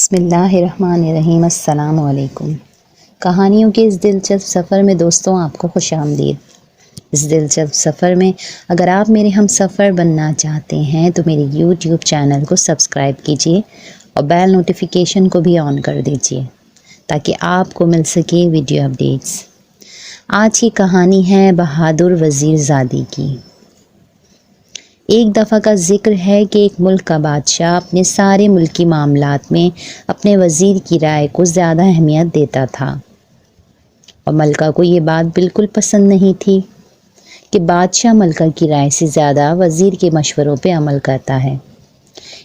بسم اللہ الرحمن الرحیم۔ السلام علیکم۔ کہانیوں کے اس دلچسپ سفر میں دوستوں آپ کو خوش آمدید۔ اس دلچسپ سفر میں اگر آپ میرے ہم سفر بننا چاہتے ہیں تو میرے یوٹیوب چینل کو سبسکرائب کیجیے اور بیل نوٹیفیکیشن کو بھی آن کر دیجیے تاکہ آپ کو مل سکے ویڈیو اپڈیٹس۔ آج کی کہانی ہے بہادر وزیر زادی کی۔ ایک دفعہ کا ذکر ہے کہ ایک ملک کا بادشاہ اپنے سارے ملکی معاملات میں اپنے وزیر کی رائے کو زیادہ اہمیت دیتا تھا، اور ملکہ کو یہ بات بالکل پسند نہیں تھی کہ بادشاہ ملکہ کی رائے سے زیادہ وزیر کے مشوروں پہ عمل کرتا ہے۔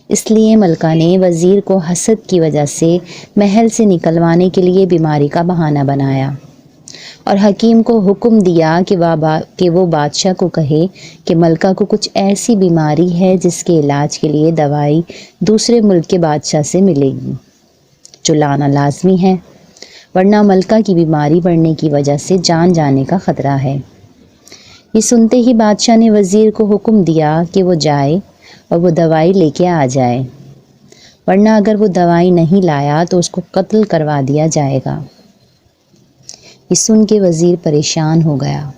اس لیے ملکہ نے وزیر کو حسد کی وجہ سے محل سے نکلوانے کے لیے بیماری کا بہانہ بنایا اور حکیم کو حکم دیا کہ وہ بادشاہ کو کہے کہ ملکہ کو کچھ ایسی بیماری ہے جس کے علاج کے لیے دوائی دوسرے ملک کے بادشاہ سے ملے گی، جو لانا لازمی ہے، ورنہ ملکہ کی بیماری بڑھنے کی وجہ سے جان جانے کا خطرہ ہے۔ یہ سنتے ہی بادشاہ نے وزیر کو حکم دیا کہ وہ جائے اور وہ دوائی لے کے آ جائے، ورنہ اگر وہ دوائی نہیں لایا تو اس کو قتل کروا دیا جائے گا۔ یہ سن کے وزیر پریشان ہو گیا۔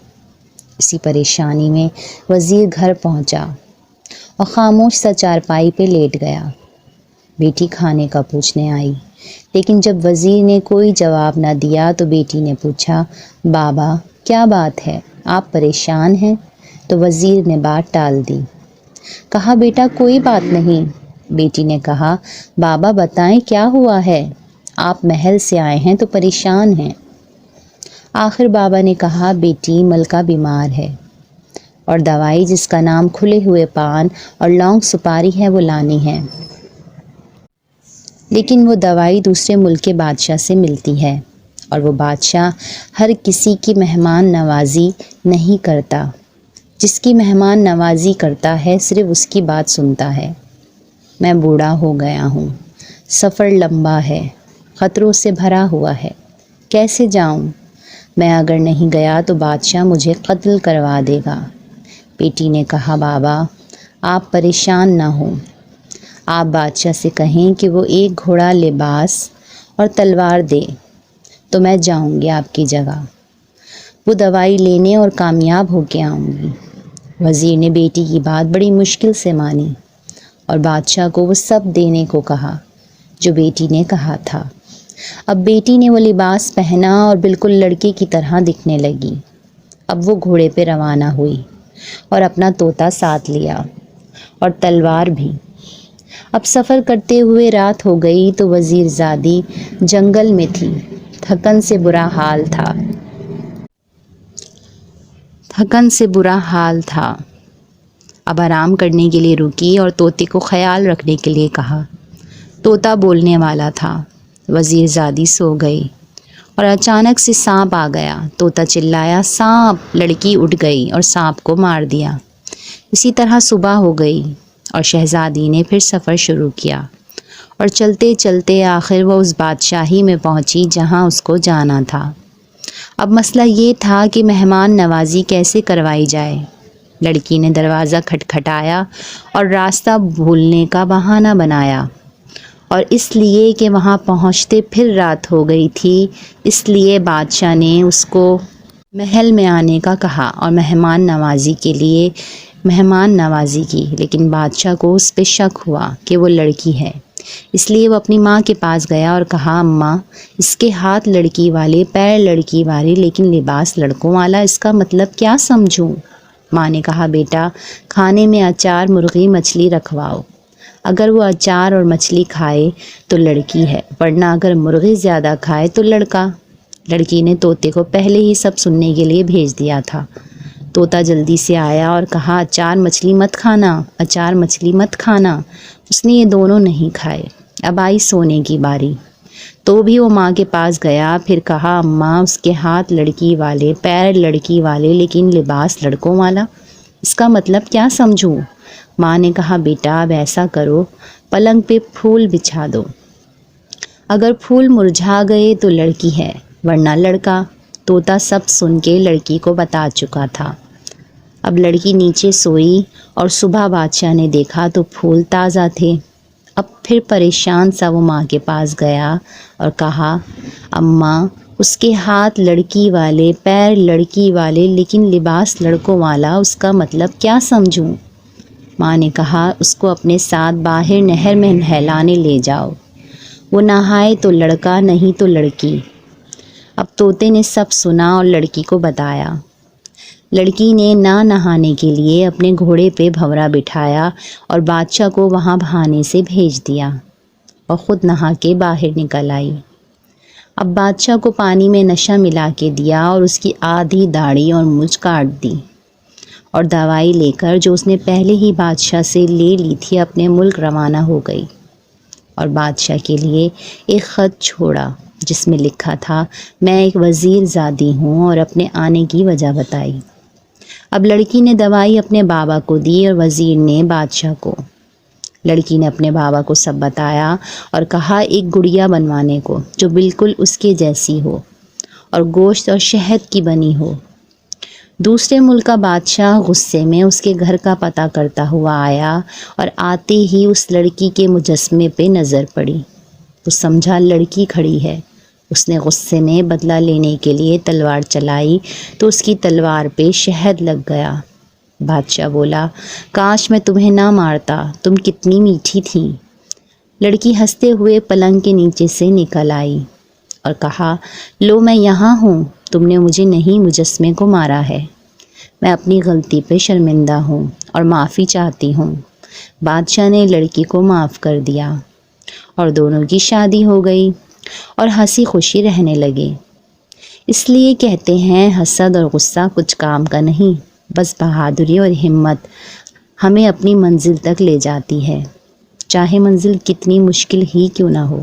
اسی پریشانی میں وزیر گھر پہنچا اور خاموش سا چارپائی پہ لیٹ گیا۔ بیٹی کھانے کا پوچھنے آئی، لیکن جب وزیر نے کوئی جواب نہ دیا تو بیٹی نے پوچھا، بابا کیا بات ہے، آپ پریشان ہیں؟ تو وزیر نے بات ٹال دی، کہا بیٹا کوئی بات نہیں۔ بیٹی نے کہا، بابا بتائیں کیا ہوا ہے، آپ محل سے آئے ہیں تو پریشان ہیں۔ آخر بابا نے کہا، بیٹی ملکہ بیمار ہے اور دوائی جس کا نام کھلے ہوئے پان اور لونگ سپاری ہے وہ لانی ہے، لیکن وہ دوائی دوسرے ملک کے بادشاہ سے ملتی ہے اور وہ بادشاہ ہر کسی کی مہمان نوازی نہیں کرتا، جس کی مہمان نوازی کرتا ہے صرف اس کی بات سنتا ہے۔ میں بوڑھا ہو گیا ہوں، سفر لمبا ہے، خطروں سے بھرا ہوا ہے، کیسے جاؤں؟ میں اگر نہیں گیا تو بادشاہ مجھے قتل کروا دے گا۔ بیٹی نے کہا، بابا آپ پریشان نہ ہوں، آپ بادشاہ سے کہیں کہ وہ ایک گھوڑا لباس اور تلوار دے تو میں جاؤں گی آپ کی جگہ، وہ دوائی لینے اور کامیاب ہو کے آؤں گی۔ وزیر نے بیٹی کی بات بڑی مشکل سے مانی اور بادشاہ کو وہ سب دینے کو کہا جو بیٹی نے کہا تھا۔ اب بیٹی نے وہ لباس پہنا اور بالکل لڑکی کی طرح دکھنے لگی۔ اب وہ گھوڑے پہ روانہ ہوئی اور اپنا طوطا ساتھ لیا اور تلوار بھی۔ اب سفر کرتے ہوئے رات ہو گئی تو وزیر زادی جنگل میں تھی، تھکن سے برا حال تھا۔ اب آرام کرنے کے لیے رکی اور طوطے کو خیال رکھنے کے لیے کہا۔ طوطا بولنے والا تھا۔ وزیر زادی سو گئی اور اچانک سے سانپ آ گیا۔ طوطا چلایا، سانپ! لڑکی اٹھ گئی اور سانپ کو مار دیا۔ اسی طرح صبح ہو گئی اور شہزادی نے پھر سفر شروع کیا اور چلتے چلتے آخر وہ اس بادشاہی میں پہنچی جہاں اس کو جانا تھا۔ اب مسئلہ یہ تھا کہ مہمان نوازی کیسے کروائی جائے۔ لڑکی نے دروازہ کھٹکھٹایا اور راستہ بھولنے کا بہانہ بنایا، اور اس لیے کہ وہاں پہنچتے پھر رات ہو گئی تھی، اس لیے بادشاہ نے اس کو محل میں آنے کا کہا اور مہمان نوازی کی، لیکن بادشاہ کو اس پہ شک ہوا کہ وہ لڑکی ہے، اس لیے وہ اپنی ماں کے پاس گیا اور کہا، اماں اس کے ہاتھ لڑکی والے، پیر لڑکی والے، لیکن لباس لڑکوں والا، اس کا مطلب کیا سمجھوں؟ ماں نے کہا، بیٹا کھانے میں اچار، مرغی، مچھلی رکھواؤ، اگر وہ اچار اور مچھلی کھائے تو لڑکی ہے، ورنہ اگر مرغی زیادہ کھائے تو لڑکا۔ لڑکی نے طوطے کو پہلے ہی سب سننے کے لیے بھیج دیا تھا۔ طوطا جلدی سے آیا اور کہا، اچار مچھلی مت کھانا، اچار مچھلی مت کھانا۔ اس نے یہ دونوں نہیں کھائے۔ اب آئی سونے کی باری، تو بھی وہ ماں کے پاس گیا، پھر کہا، اماں اس کے ہاتھ لڑکی والے، پیر لڑکی والے، لیکن لباس لڑکوں والا، اس کا مطلب کیا سمجھوں؟ ماں نے کہا، بیٹا اب ایسا کرو، پلنگ پہ پھول بچھا دو، اگر پھول مرجھا گئے تو لڑکی ہے، ورنہ لڑکا۔ طوطا سب سن کے لڑکی کو بتا چکا تھا۔ اب لڑکی نیچے سوئی اور صبح بادشاہ نے دیکھا تو پھول تازہ تھے۔ اب پھر پریشان سا وہ ماں کے پاس گیا اور کہا، اماں، اس کے ہاتھ لڑکی والے، پیر لڑکی والے، لیکن لباس لڑکوں والا، اس کا مطلب کیا سمجھوں؟ ماں نے کہا، اس کو اپنے ساتھ باہر نہر میں نہلانے لے جاؤ، وہ نہائے تو لڑکا، نہیں تو لڑکی۔ اب طوطے نے سب سنا اور لڑکی کو بتایا۔ لڑکی نے نہ نہانے کے لیے اپنے گھوڑے پہ بھنورا بٹھایا اور بادشاہ کو وہاں بہانے سے بھیج دیا اور خود نہا کے باہر نکل آئی۔ اب بادشاہ کو پانی میں نشہ ملا کے دیا اور اس کی آدھی داڑھی اور مونچھ کاٹ دی، اور دوائی لے کر جو اس نے پہلے ہی بادشاہ سے لے لی تھی اپنے ملک روانہ ہو گئی، اور بادشاہ کے لیے ایک خط چھوڑا جس میں لکھا تھا، میں ایک وزیر زادی ہوں، اور اپنے آنے کی وجہ بتائی۔ اب لڑکی نے دوائی اپنے بابا کو دی اور وزیر نے بادشاہ کو۔ لڑکی نے اپنے بابا کو سب بتایا اور کہا ایک گڑیا بنوانے کو جو بالکل اس کے جیسی ہو اور گوشت اور شہد کی بنی ہو۔ دوسرے ملک کا بادشاہ غصے میں اس کے گھر کا پتہ کرتا ہوا آیا اور آتے ہی اس لڑکی کے مجسمے پہ نظر پڑی۔ وہ سمجھا لڑکی کھڑی ہے۔ اس نے غصے میں بدلہ لینے کے لیے تلوار چلائی تو اس کی تلوار پہ شہد لگ گیا۔ بادشاہ بولا، کاش میں تمہیں نہ مارتا، تم کتنی میٹھی تھی۔ لڑکی ہنستے ہوئے پلنگ کے نیچے سے نکل آئی اور کہا، لو میں یہاں ہوں، تم نے مجھے نہیں مجسمے کو مارا ہے، میں اپنی غلطی پہ شرمندہ ہوں اور معافی چاہتی ہوں۔ بادشاہ نے لڑکی کو معاف کر دیا اور دونوں کی شادی ہو گئی اور ہنسی خوشی رہنے لگے۔ اس لیے کہتے ہیں حسد اور غصہ کچھ کام کا نہیں، بس بہادری اور ہمت ہمیں اپنی منزل تک لے جاتی ہے، چاہے منزل کتنی مشکل ہی کیوں نہ ہو۔